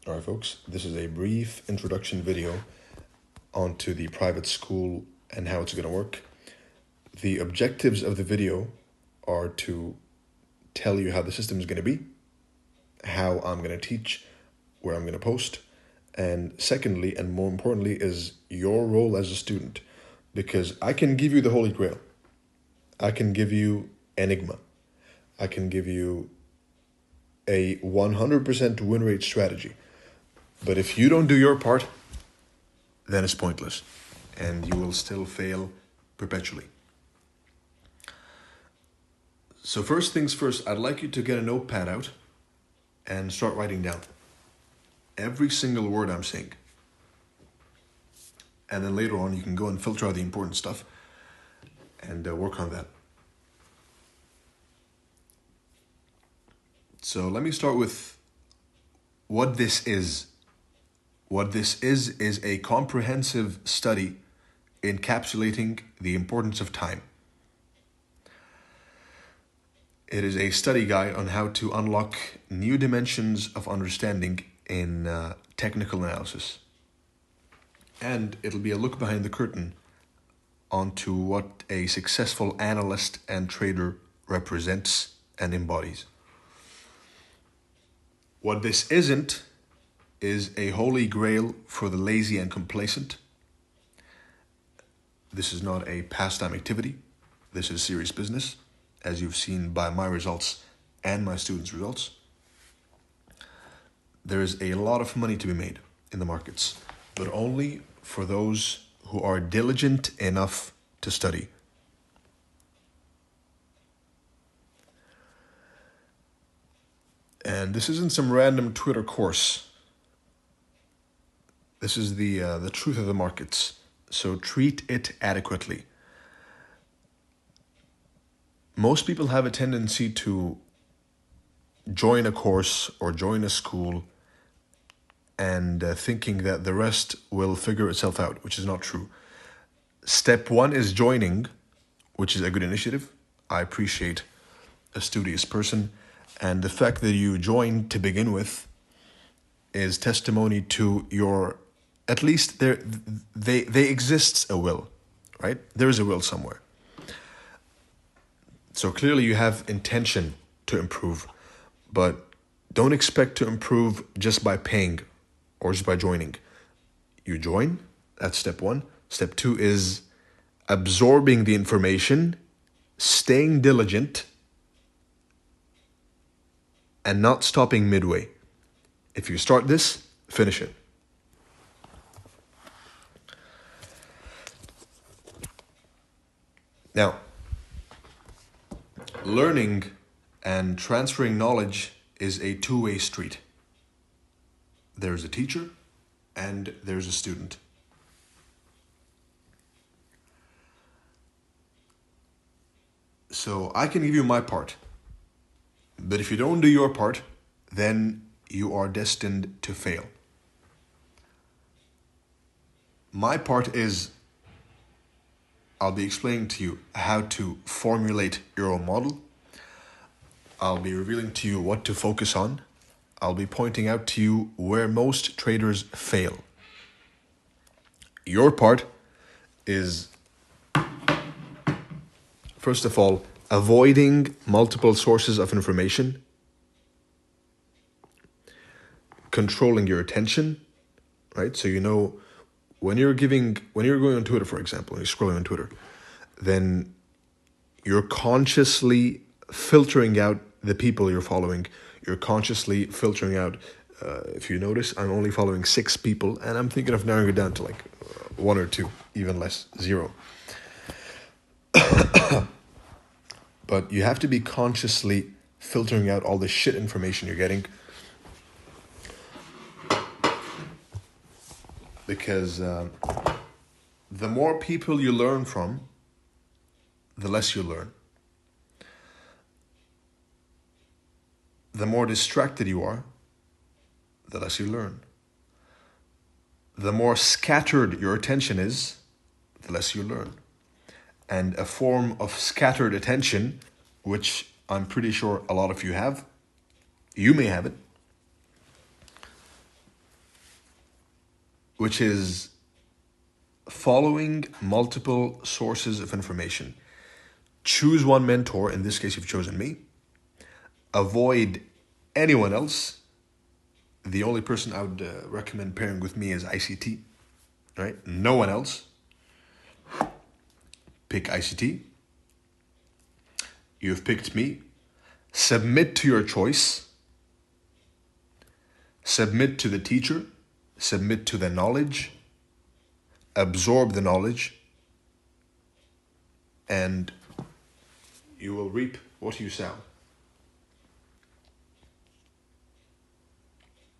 All right, folks, this is a brief introduction video onto the private school and how it's going to work. The objectives of the video are to tell you how the system is going to be, how I'm going to teach, where I'm going to post, and secondly, and more importantly, is your role as a student. Because I can give you the Holy Grail. I can give you Enigma. I can give you a 100% win rate strategy. But if you don't do your part, then it's pointless. And you will still fail perpetually. So first things first, I'd like you to get a notepad out and start writing down every single word I'm saying. And then later on, you can go and filter out the important stuff and work on that. So let me start with what this is. What this is a comprehensive study encapsulating the importance of time. It is a study guide on how to unlock new dimensions of understanding in technical analysis. And it'll be a look behind the curtain onto what a successful analyst and trader represents and embodies. What this isn't is a holy grail for the lazy and complacent. This is not a pastime activity. This is serious business, as you've seen by my results and my students' results. There is a lot of money to be made in the markets, but only for those who are diligent enough to study. And this isn't some random Twitter course. This is the truth of the markets. So treat it adequately. Most people have a tendency to join a course or join a school and thinking that the rest will figure itself out, which is not true. Step one is joining, which is a good initiative. I appreciate a studious person. And the fact that you joined to begin with is testimony to your, at least they exists a will, right? There is a will somewhere. So clearly you have intention to improve, but don't expect to improve just by paying or just by joining. You join, that's step one. Step two is absorbing the information, staying diligent, and not stopping midway. If you start this, finish it. Now, learning and transferring knowledge is a two-way street. There's a teacher and there's a student. So I can give you my part. But if you don't do your part, then you are destined to fail. My part is I'll be explaining to you how to formulate your own model. I'll be revealing to you what to focus on. I'll be pointing out to you where most traders fail. Your part is, first of all, avoiding multiple sources of information, controlling your attention, right? So you know when you're going on Twitter, for example, and you're scrolling on Twitter, then you're consciously filtering out the people you're following. You're consciously filtering out, if you notice, I'm only following 6 people, and I'm thinking of narrowing it down to like 1 or 2, even less, 0. But you have to be consciously filtering out all the shit information you're getting. Because the more people you learn from, the less you learn. The more distracted you are, the less you learn. The more scattered your attention is, the less you learn. And a form of scattered attention, which I'm pretty sure a lot of you have, you may have it, which is following multiple sources of information. Choose one mentor. In this case, you've chosen me. Avoid anyone else. The only person I would recommend pairing with me is ICT, right? No one else. Pick ICT. You've picked me. Submit to your choice. Submit to the teacher. Submit to the knowledge. Absorb the knowledge. And you will reap what you sow.